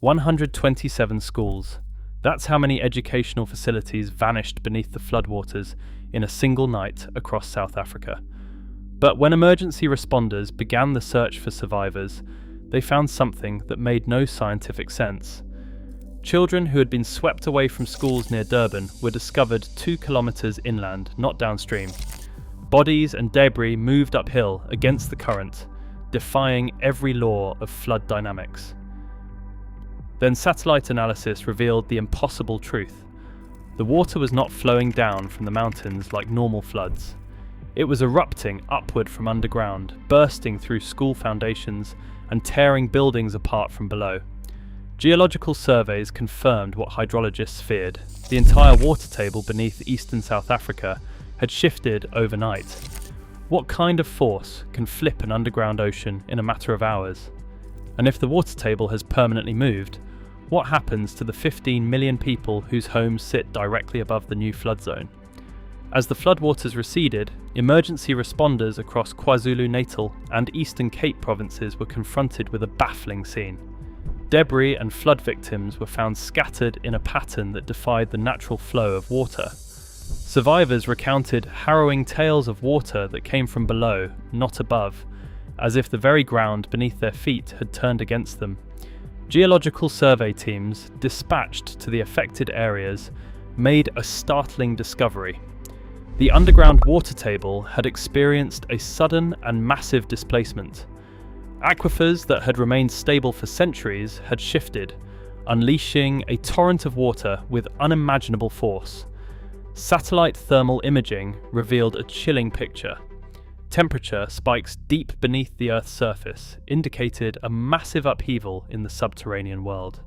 127 schools. That's how many educational facilities vanished beneath the floodwaters in a single night across South Africa. But when emergency responders began the search for survivors, they found something that made no scientific sense. Children who had been swept away from schools near Durban were discovered 2 kilometers inland, not downstream. Bodies and debris moved uphill against the current, defying every law of flood dynamics. Then satellite analysis revealed the impossible truth. The water was not flowing down from the mountains like normal floods. It was erupting upward from underground, bursting through school foundations and tearing buildings apart from below. Geological surveys confirmed what hydrologists feared. The entire water table beneath eastern South Africa had shifted overnight. What kind of force can flip an underground ocean in a matter of hours? And if the water table has permanently moved, what happens to the 15 million people whose homes sit directly above the new flood zone? As the floodwaters receded, emergency responders across KwaZulu-Natal and Eastern Cape provinces were confronted with a baffling scene. Debris and flood victims were found scattered in a pattern that defied the natural flow of water. Survivors recounted harrowing tales of water that came from below, not above, as if the very ground beneath their feet had turned against them. Geological survey teams, dispatched to the affected areas, made a startling discovery. The underground water table had experienced a sudden and massive displacement. Aquifers that had remained stable for centuries had shifted, unleashing a torrent of water with unimaginable force. Satellite thermal imaging revealed a chilling picture. Temperature spikes deep beneath the Earth's surface indicated a massive upheaval in the subterranean world.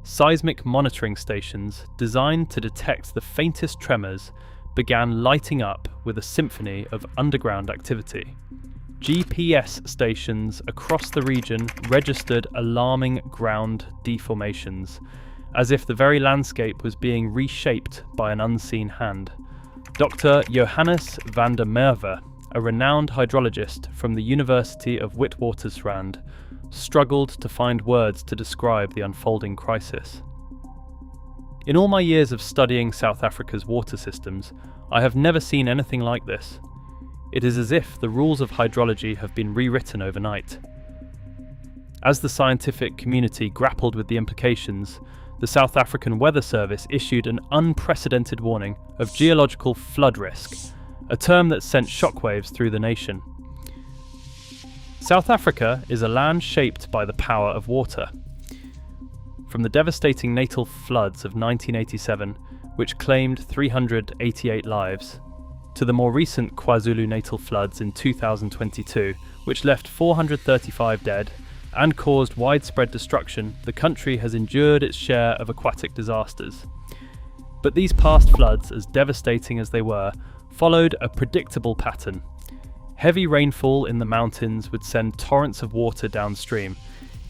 Seismic monitoring stations, designed to detect the faintest tremors, began lighting up with a symphony of underground activity. GPS stations across the region registered alarming ground deformations, as if the very landscape was being reshaped by an unseen hand. Dr. Johannes van der Merwe, a renowned hydrologist from the University of Witwatersrand, struggled to find words to describe the unfolding crisis. In all my years of studying South Africa's water systems, I have never seen anything like this. It is as if the rules of hydrology have been rewritten overnight. As the scientific community grappled with the implications, the South African Weather Service issued an unprecedented warning of geological flood risk, a term that sent shockwaves through the nation. South Africa is a land shaped by the power of water. From the devastating Natal floods of 1987, which claimed 388 lives, to the more recent KwaZulu-Natal floods in 2022, which left 435 dead and caused widespread destruction, the country has endured its share of aquatic disasters. But these past floods, as devastating as they were, followed a predictable pattern. Heavy rainfall in the mountains would send torrents of water downstream,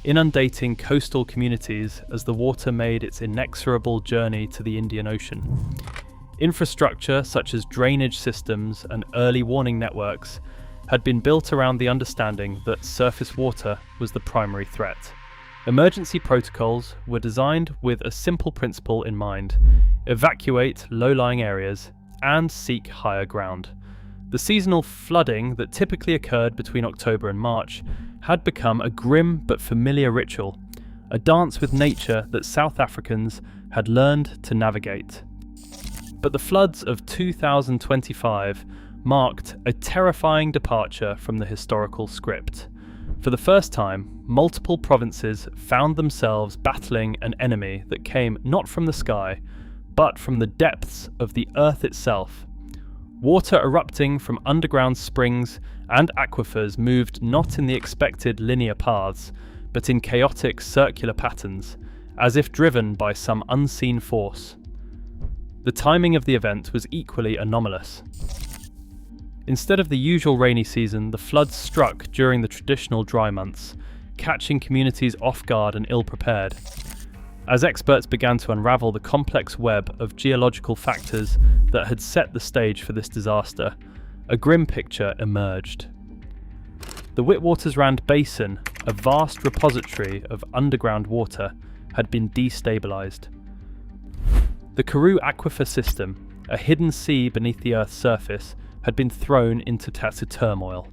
inundating coastal communities as the water made its inexorable journey to the Indian Ocean. Infrastructure such as drainage systems and early warning networks had been built around the understanding that surface water was the primary threat. Emergency protocols were designed with a simple principle in mind: evacuate low-lying areas and seek higher ground. The seasonal flooding that typically occurred between October and March had become a grim but familiar ritual, a dance with nature that South Africans had learned to navigate. But the floods of 2025 marked a terrifying departure from the historical script. For the first time, multiple provinces found themselves battling an enemy that came not from the sky, but from the depths of the earth itself. Water erupting from underground springs and aquifers moved not in the expected linear paths, but in chaotic circular patterns, as if driven by some unseen force. The timing of the event was equally anomalous. Instead of the usual rainy season, the floods struck during the traditional dry months, catching communities off guard and ill-prepared. As experts began to unravel the complex web of geological factors that had set the stage for this disaster, a grim picture emerged. The Witwatersrand Basin, a vast repository of underground water, had been destabilized. The Karoo Aquifer system, a hidden sea beneath the Earth's surface, had been thrown into turmoil.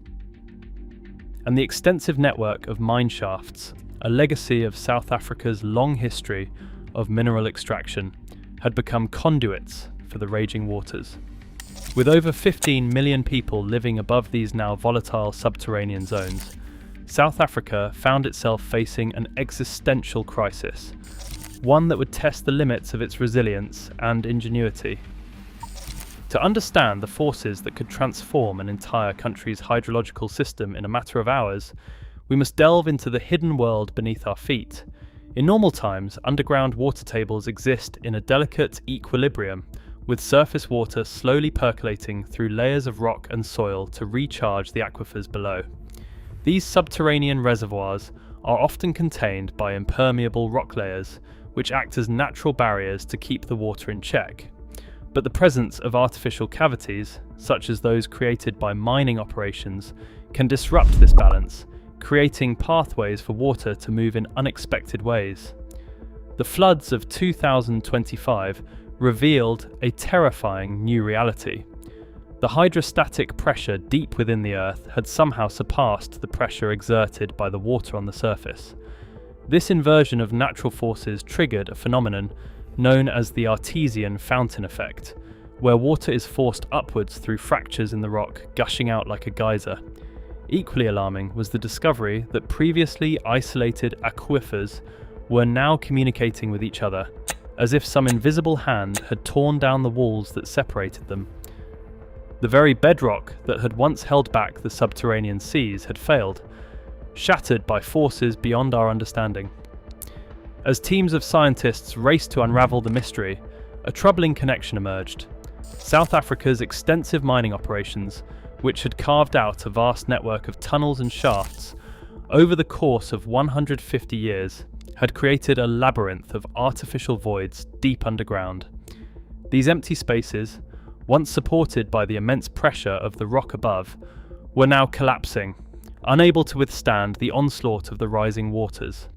And the extensive network of mine shafts, a legacy of South Africa's long history of mineral extraction, had become conduits for the raging waters. With over 15 million people living above these now volatile subterranean zones, South Africa found itself facing an existential crisis, one that would test the limits of its resilience and ingenuity. To understand the forces that could transform an entire country's hydrological system in a matter of hours, we must delve into the hidden world beneath our feet. In normal times, underground water tables exist in a delicate equilibrium, with surface water slowly percolating through layers of rock and soil to recharge the aquifers below. These subterranean reservoirs are often contained by impermeable rock layers, which act as natural barriers to keep the water in check. But the presence of artificial cavities, such as those created by mining operations, can disrupt this balance, creating pathways for water to move in unexpected ways. The floods of 2025 revealed a terrifying new reality. The hydrostatic pressure deep within the Earth had somehow surpassed the pressure exerted by the water on the surface. This inversion of natural forces triggered a phenomenon known as the Artesian fountain effect, where water is forced upwards through fractures in the rock, gushing out like a geyser. Equally alarming was the discovery that previously isolated aquifers were now communicating with each other, as if some invisible hand had torn down the walls that separated them. The very bedrock that had once held back the subterranean seas had failed, shattered by forces beyond our understanding. As teams of scientists raced to unravel the mystery, a troubling connection emerged. South Africa's extensive mining operations, which had carved out a vast network of tunnels and shafts over the course of 150 years, had created a labyrinth of artificial voids deep underground. These empty spaces, once supported by the immense pressure of the rock above, were now collapsing, unable to withstand the onslaught of the rising waters.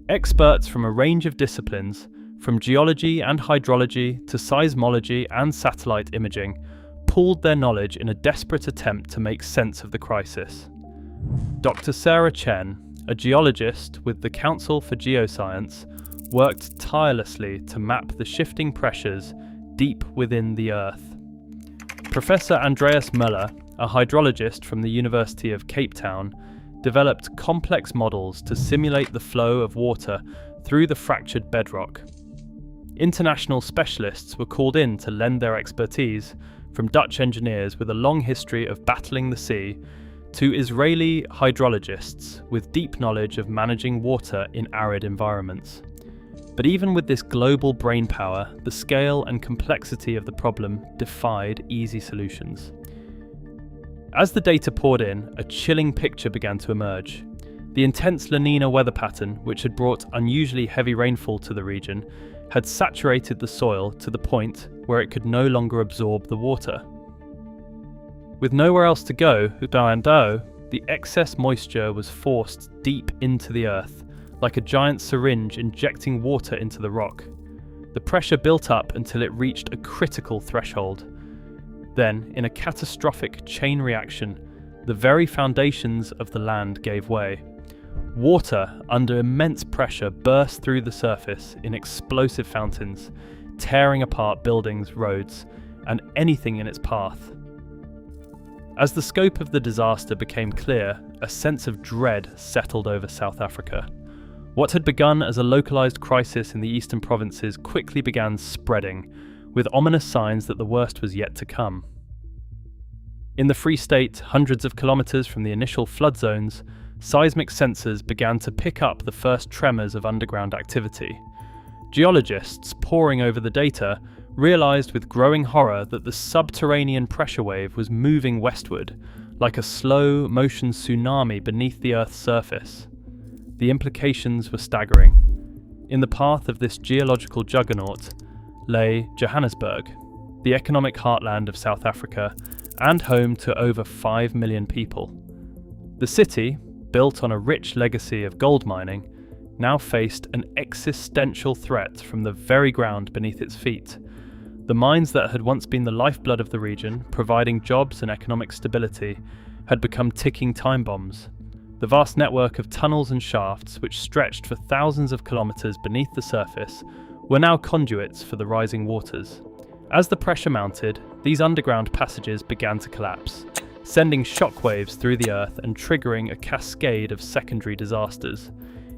Experts from a range of disciplines, from geology and hydrology to seismology and satellite imaging, pooled their knowledge in a desperate attempt to make sense of the crisis. Dr. Sarah Chen, a geologist with the Council for Geoscience, worked tirelessly to map the shifting pressures deep within the Earth. Professor Andreas Müller, a hydrologist from the University of Cape Town, developed complex models to simulate the flow of water through the fractured bedrock. International specialists were called in to lend their expertise, from Dutch engineers with a long history of battling the sea to Israeli hydrologists with deep knowledge of managing water in arid environments. But even with this global brainpower, the scale and complexity of the problem defied easy solutions. As the data poured in, a chilling picture began to emerge. The intense La Nina weather pattern, which had brought unusually heavy rainfall to the region, had saturated the soil to the point where it could no longer absorb the water. With nowhere else to go, the excess moisture was forced deep into the earth, like a giant syringe injecting water into the rock. The pressure built up until it reached a critical threshold. Then, in a catastrophic chain reaction, the very foundations of the land gave way. Water, under immense pressure, burst through the surface in explosive fountains, tearing apart buildings, roads, and anything in its path. As the scope of the disaster became clear, a sense of dread settled over South Africa. What had begun as a localized crisis in the eastern provinces quickly began spreading, with ominous signs that the worst was yet to come. In the Free State, hundreds of kilometers from the initial flood zones, seismic sensors began to pick up the first tremors of underground activity. Geologists, poring over the data, realized with growing horror that the subterranean pressure wave was moving westward, like a slow-motion tsunami beneath the Earth's surface. The implications were staggering. In the path of this geological juggernaut lay Johannesburg, the economic heartland of South Africa and home to over 5 million people. The city, built on a rich legacy of gold mining, now faced an existential threat from the very ground beneath its feet. The mines that had once been the lifeblood of the region, providing jobs and economic stability, had become ticking time bombs. The vast network of tunnels and shafts, which stretched for thousands of kilometres beneath the surface, were now conduits for the rising waters. As the pressure mounted, these underground passages began to collapse, sending shockwaves through the earth and triggering a cascade of secondary disasters.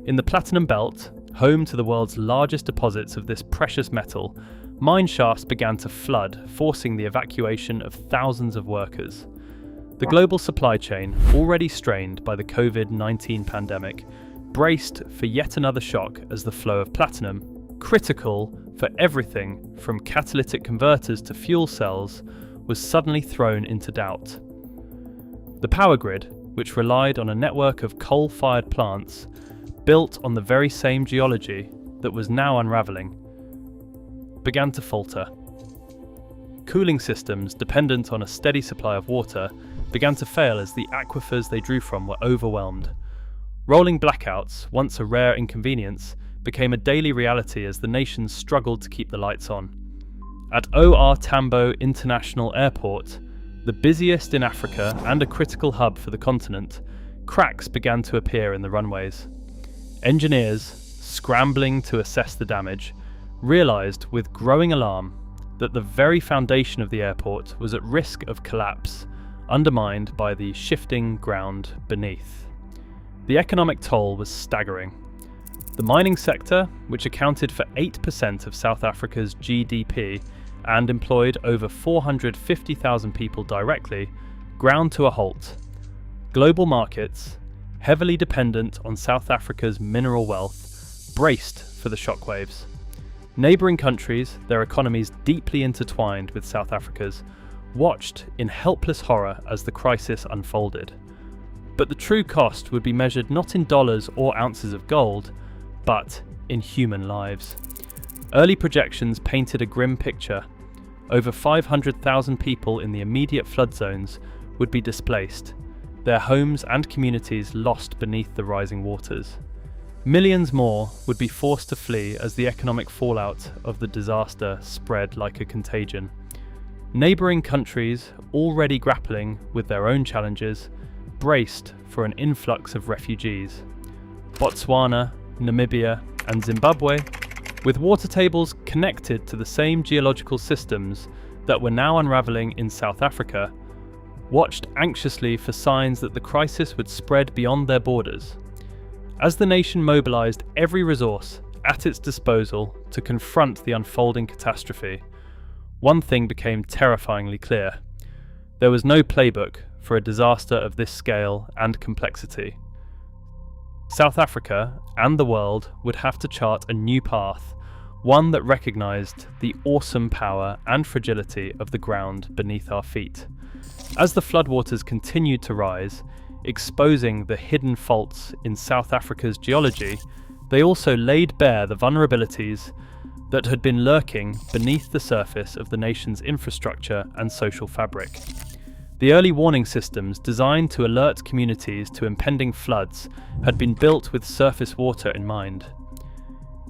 In the Platinum Belt, home to the world's largest deposits of this precious metal, mine shafts began to flood, forcing the evacuation of thousands of workers. The global supply chain, already strained by the COVID-19 pandemic, braced for yet another shock as the flow of platinum, critical for everything from catalytic converters to fuel cells, was suddenly thrown into doubt. The power grid, which relied on a network of coal-fired plants, built on the very same geology that was now unravelling, began to falter. Cooling systems dependent on a steady supply of water began to fail as the aquifers they drew from were overwhelmed. Rolling blackouts, once a rare inconvenience, became a daily reality as the nations struggled to keep the lights on. At OR Tambo International Airport, the busiest in Africa and a critical hub for the continent, cracks began to appear in the runways. Engineers, scrambling to assess the damage, realised with growing alarm that the very foundation of the airport was at risk of collapse, undermined by the shifting ground beneath. The economic toll was staggering. The mining sector, which accounted for 8% of South Africa's GDP and employed over 450,000 people directly, ground to a halt. Global markets, heavily dependent on South Africa's mineral wealth, braced for the shockwaves. Neighbouring countries, their economies deeply intertwined with South Africa's, watched in helpless horror as the crisis unfolded. But the true cost would be measured not in dollars or ounces of gold, but in human lives. Early projections painted a grim picture. Over 500,000 people in the immediate flood zones would be displaced, their homes and communities lost beneath the rising waters. Millions more would be forced to flee as the economic fallout of the disaster spread like a contagion. Neighbouring countries, already grappling with their own challenges, braced for an influx of refugees. Botswana, Namibia, and Zimbabwe, with water tables connected to the same geological systems that were now unravelling in South Africa, watched anxiously for signs that the crisis would spread beyond their borders. As the nation mobilised every resource at its disposal to confront the unfolding catastrophe, one thing became terrifyingly clear. There was no playbook for a disaster of this scale and complexity. South Africa and the world would have to chart a new path, one that recognised the awesome power and fragility of the ground beneath our feet. As the floodwaters continued to rise, exposing the hidden faults in South Africa's geology, they also laid bare the vulnerabilities that had been lurking beneath the surface of the nation's infrastructure and social fabric. The early warning systems designed to alert communities to impending floods had been built with surface water in mind.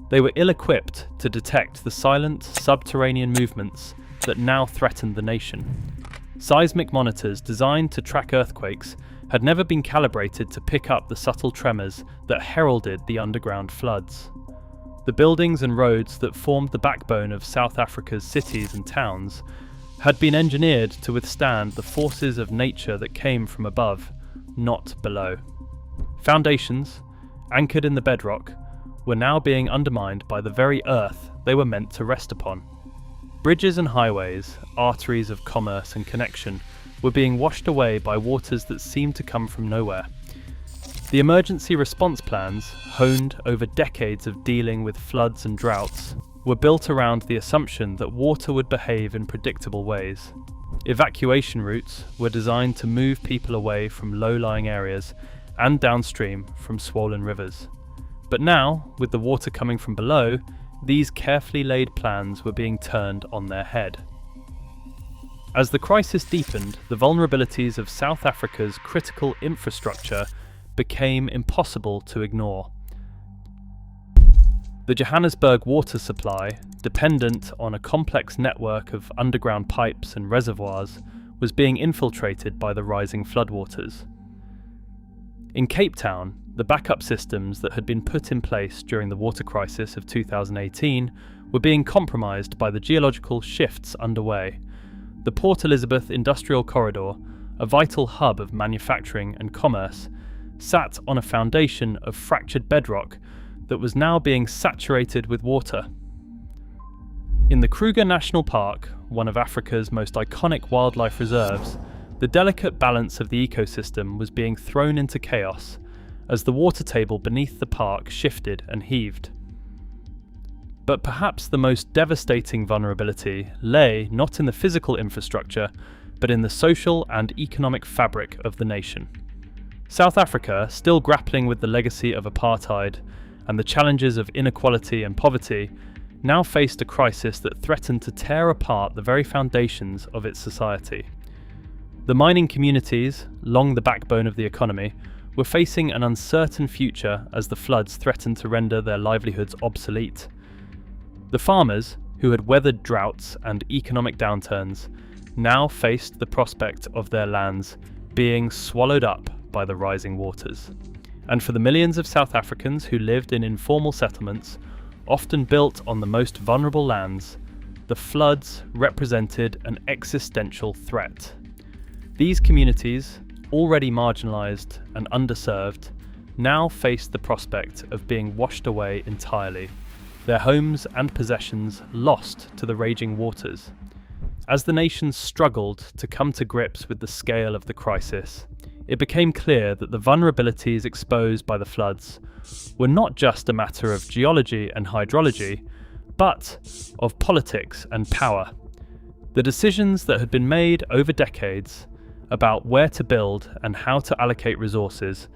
They were ill-equipped to detect the silent, subterranean movements that now threatened the nation. Seismic monitors designed to track earthquakes had never been calibrated to pick up the subtle tremors that heralded the underground floods. The buildings and roads that formed the backbone of South Africa's cities and towns had been engineered to withstand the forces of nature that came from above, not below. Foundations, anchored in the bedrock, were now being undermined by the very earth they were meant to rest upon. Bridges and highways, arteries of commerce and connection, were being washed away by waters that seemed to come from nowhere. The emergency response plans, honed over decades of dealing with floods and droughts, were built around the assumption that water would behave in predictable ways. Evacuation routes were designed to move people away from low-lying areas and downstream from swollen rivers. But now, with the water coming from below, these carefully laid plans were being turned on their head. As the crisis deepened, the vulnerabilities of South Africa's critical infrastructure became impossible to ignore. The Johannesburg water supply, dependent on a complex network of underground pipes and reservoirs, was being infiltrated by the rising floodwaters. In Cape Town, the backup systems that had been put in place during the water crisis of 2018 were being compromised by the geological shifts underway. The Port Elizabeth Industrial Corridor, a vital hub of manufacturing and commerce, sat on a foundation of fractured bedrock that was now being saturated with water. In the Kruger National Park, one of Africa's most iconic wildlife reserves, the delicate balance of the ecosystem was being thrown into chaos as the water table beneath the park shifted and heaved. But perhaps the most devastating vulnerability lay not in the physical infrastructure, but in the social and economic fabric of the nation. South Africa, still grappling with the legacy of apartheid and the challenges of inequality and poverty, now faced a crisis that threatened to tear apart the very foundations of its society. The mining communities, long the backbone of the economy, were facing an uncertain future as the floods threatened to render their livelihoods obsolete. The farmers, who had weathered droughts and economic downturns, now faced the prospect of their lands being swallowed up by the rising waters. And for the millions of South Africans who lived in informal settlements, often built on the most vulnerable lands, the floods represented an existential threat. These communities, already marginalised and underserved, now faced the prospect of being washed away entirely, their homes and possessions lost to the raging waters. As the nation struggled to come to grips with the scale of the crisis, it became clear that the vulnerabilities exposed by the floods were not just a matter of geology and hydrology, but of politics and power. The decisions that had been made over decades about where to build and how to allocate resources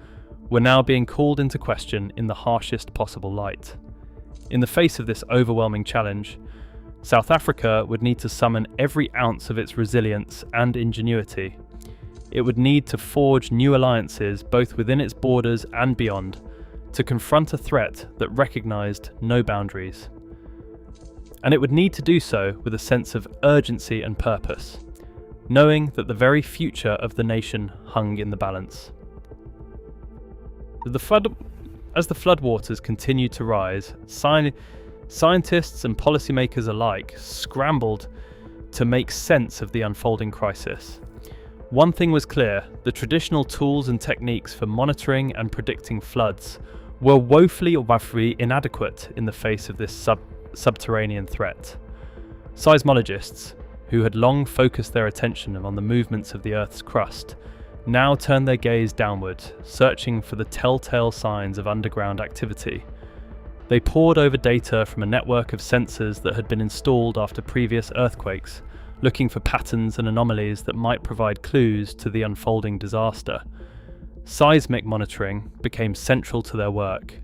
were now being called into question in the harshest possible light. In the face of this overwhelming challenge, South Africa would need to summon every ounce of its resilience and ingenuity. It would need to forge new alliances both within its borders and beyond to confront a threat that recognised no boundaries. And it would need to do so with a sense of urgency and purpose, knowing that the very future of the nation hung in the balance. As the floodwaters continued to rise, scientists and policymakers alike scrambled to make sense of the unfolding crisis. One thing was clear: the traditional tools and techniques for monitoring and predicting floods were woefully inadequate in the face of this subterranean threat. Seismologists, who had long focused their attention on the movements of the Earth's crust, now turned their gaze downward, searching for the telltale signs of underground activity. They pored over data from a network of sensors that had been installed after previous earthquakes, looking for patterns and anomalies that might provide clues to the unfolding disaster. Seismic monitoring became central to their work.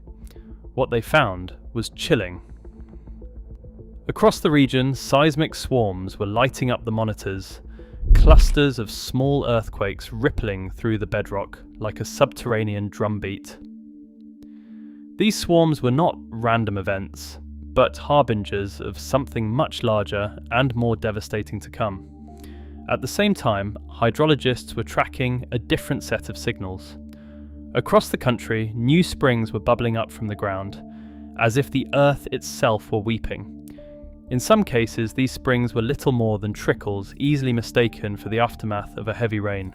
What they found was chilling. Across the region, seismic swarms were lighting up the monitors, clusters of small earthquakes rippling through the bedrock like a subterranean drumbeat. These swarms were not random events, but harbingers of something much larger and more devastating to come. At the same time, hydrologists were tracking a different set of signals. Across the country, new springs were bubbling up from the ground, as if the earth itself were weeping. In some cases, these springs were little more than trickles, easily mistaken for the aftermath of a heavy rain.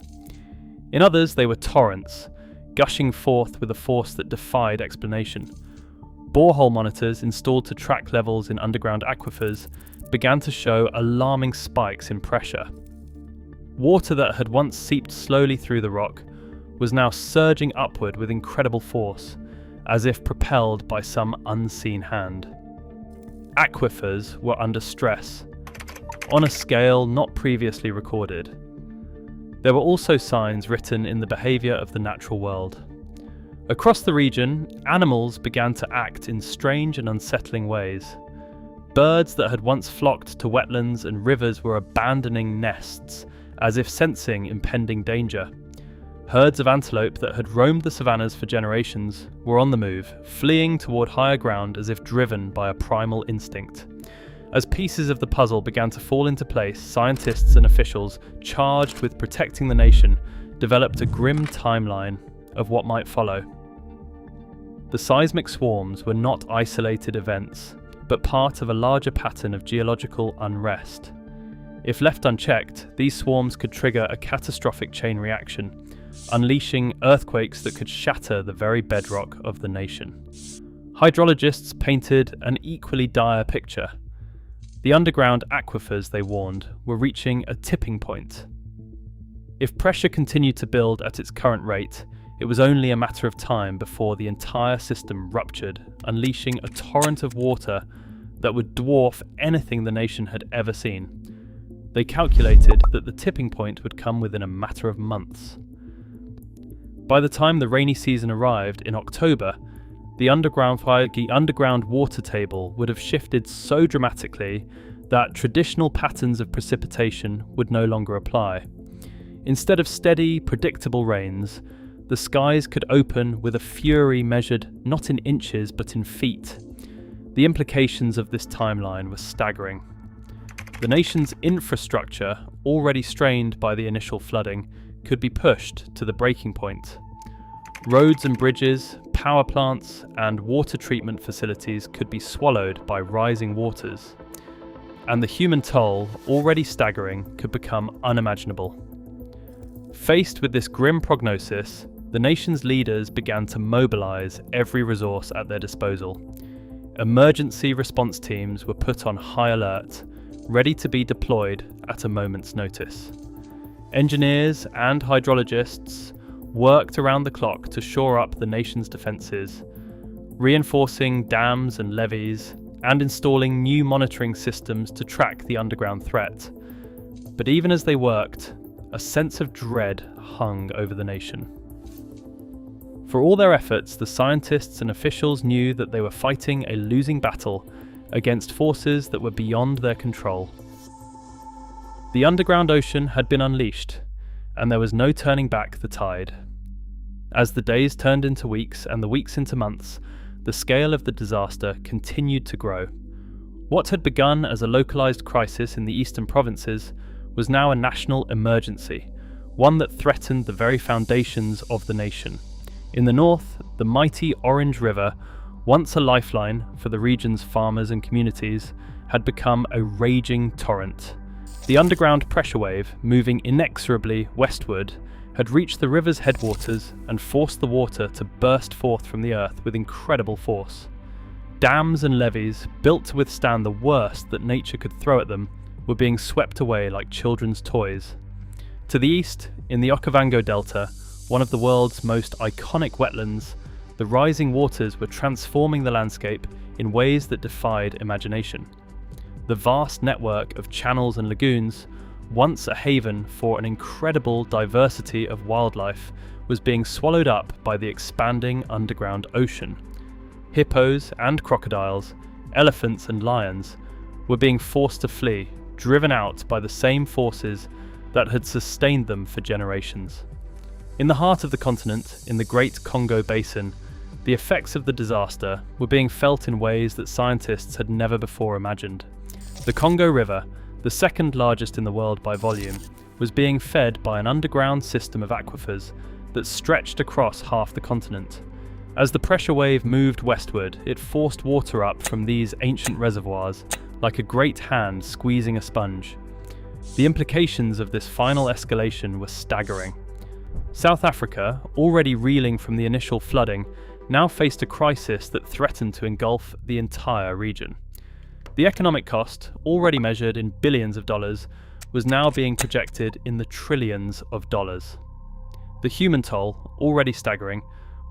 In others, they were torrents, gushing forth with a force that defied explanation. Borehole monitors installed to track levels in underground aquifers began to show alarming spikes in pressure. Water that had once seeped slowly through the rock was now surging upward with incredible force, as if propelled by some unseen hand. Aquifers were under stress, on a scale not previously recorded. There were also signs written in the behaviour of the natural world. Across the region, animals began to act in strange and unsettling ways. Birds that had once flocked to wetlands and rivers were abandoning nests, as if sensing impending danger. Herds of antelope that had roamed the savannas for generations were on the move, fleeing toward higher ground as if driven by a primal instinct. As pieces of the puzzle began to fall into place, scientists and officials charged with protecting the nation developed a grim timeline of what might follow. The seismic swarms were not isolated events, but part of a larger pattern of geological unrest. If left unchecked, these swarms could trigger a catastrophic chain reaction, unleashing earthquakes that could shatter the very bedrock of the nation. Hydrologists painted an equally dire picture. The underground aquifers, they warned, were reaching a tipping point. If pressure continued to build at its current rate, it was only a matter of time before the entire system ruptured, unleashing a torrent of water that would dwarf anything the nation had ever seen. They calculated that the tipping point would come within a matter of months. By the time the rainy season arrived in October, the underground water table would have shifted so dramatically that traditional patterns of precipitation would no longer apply. Instead of steady, predictable rains, the skies could open with a fury measured not in inches but in feet. The implications of this timeline were staggering. The nation's infrastructure, already strained by the initial flooding, could be pushed to the breaking point. Roads and bridges, power plants, and water treatment facilities could be swallowed by rising waters. And the human toll, already staggering, could become unimaginable. Faced with this grim prognosis, the nation's leaders began to mobilize every resource at their disposal. Emergency response teams were put on high alert, ready to be deployed at a moment's notice. Engineers and hydrologists worked around the clock to shore up the nation's defences, reinforcing dams and levees, and installing new monitoring systems to track the underground threat. But even as they worked, a sense of dread hung over the nation. For all their efforts, the scientists and officials knew that they were fighting a losing battle against forces that were beyond their control. The underground ocean had been unleashed, and there was no turning back the tide. As the days turned into weeks and the weeks into months, the scale of the disaster continued to grow. What had begun as a localized crisis in the eastern provinces was now a national emergency, one that threatened the very foundations of the nation. In the north, the mighty Orange River, once a lifeline for the region's farmers and communities, had become a raging torrent. The underground pressure wave, moving inexorably westward, had reached the river's headwaters and forced the water to burst forth from the earth with incredible force. Dams and levees, built to withstand the worst that nature could throw at them, were being swept away like children's toys. To the east, in the Okavango Delta, one of the world's most iconic wetlands, the rising waters were transforming the landscape in ways that defied imagination. The vast network of channels and lagoons, once a haven for an incredible diversity of wildlife, was being swallowed up by the expanding underground ocean. Hippos and crocodiles, elephants and lions were being forced to flee, driven out by the same forces that had sustained them for generations. In the heart of the continent, in the Great Congo Basin, the effects of the disaster were being felt in ways that scientists had never before imagined. The Congo River, the second largest in the world by volume, was being fed by an underground system of aquifers that stretched across half the continent. As the pressure wave moved westward, it forced water up from these ancient reservoirs like a great hand squeezing a sponge. The implications of this final escalation were staggering. South Africa, already reeling from the initial flooding, now faced a crisis that threatened to engulf the entire region. The economic cost, already measured in billions of dollars, was now being projected in the trillions of dollars. The human toll, already staggering,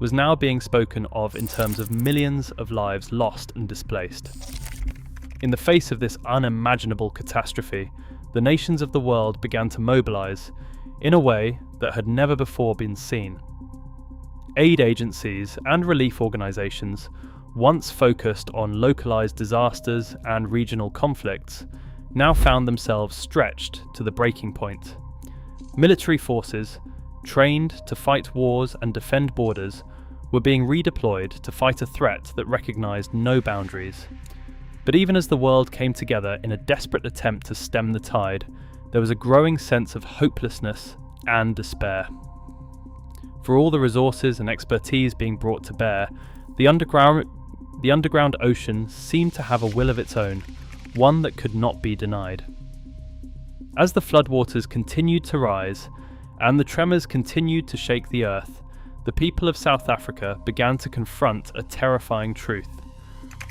was now being spoken of in terms of millions of lives lost and displaced. In the face of this unimaginable catastrophe, the nations of the world began to mobilize in a way that had never before been seen. Aid agencies and relief organizations, once focused on localized disasters and regional conflicts, now found themselves stretched to the breaking point. Military forces, trained to fight wars and defend borders, were being redeployed to fight a threat that recognized no boundaries. But even as the world came together in a desperate attempt to stem the tide, there was a growing sense of hopelessness and despair. For all the resources and expertise being brought to bear, the underground ocean seemed to have a will of its own, one that could not be denied. As the floodwaters continued to rise, and the tremors continued to shake the earth, the people of South Africa began to confront a terrifying truth.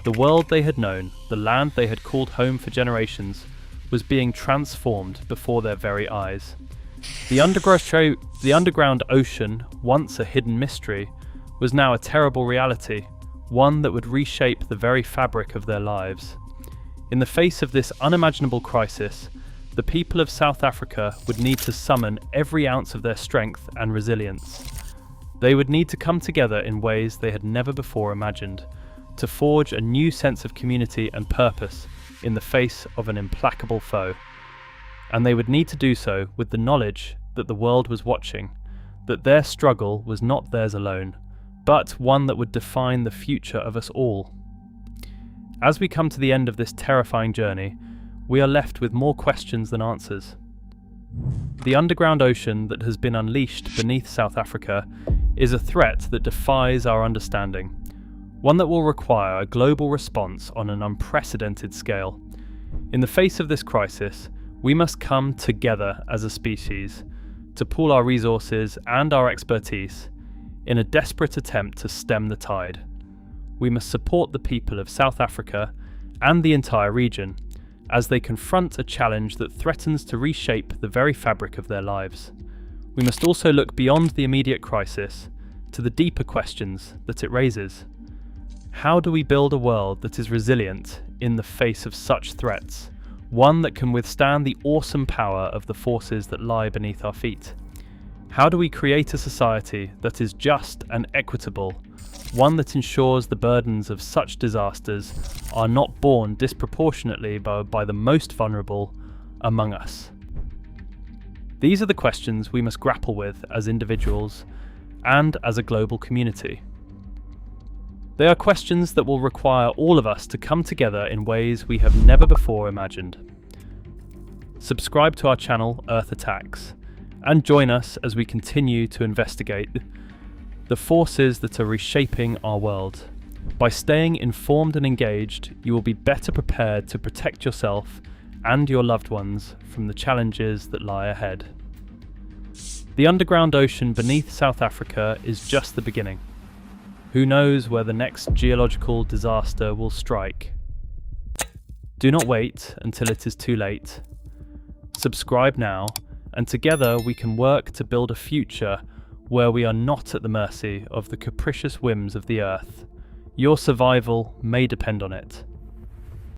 The world they had known, the land they had called home for generations, was being transformed before their very eyes. The underground ocean, once a hidden mystery, was now a terrible reality, one that would reshape the very fabric of their lives. In the face of this unimaginable crisis, the people of South Africa would need to summon every ounce of their strength and resilience. They would need to come together in ways they had never before imagined, to forge a new sense of community and purpose in the face of an implacable foe. And they would need to do so with the knowledge that the world was watching, that their struggle was not theirs alone, but one that would define the future of us all. As we come to the end of this terrifying journey, we are left with more questions than answers. The underground ocean that has been unleashed beneath South Africa is a threat that defies our understanding, one that will require a global response on an unprecedented scale. In the face of this crisis, we must come together as a species to pool our resources and our expertise in a desperate attempt to stem the tide. We must support the people of South Africa and the entire region as they confront a challenge that threatens to reshape the very fabric of their lives. We must also look beyond the immediate crisis to the deeper questions that it raises. How do we build a world that is resilient in the face of such threats? One that can withstand the awesome power of the forces that lie beneath our feet? How do we create a society that is just and equitable, one that ensures the burdens of such disasters are not borne disproportionately by the most vulnerable among us? These are the questions we must grapple with as individuals and as a global community. They are questions that will require all of us to come together in ways we have never before imagined. Subscribe to our channel, Earth Attacks, and join us as we continue to investigate the forces that are reshaping our world. By staying informed and engaged, you will be better prepared to protect yourself and your loved ones from the challenges that lie ahead. The underground ocean beneath South Africa is just the beginning. Who knows where the next geological disaster will strike? Do not wait until it is too late. Subscribe now, and together we can work to build a future where we are not at the mercy of the capricious whims of the earth. Your survival may depend on it.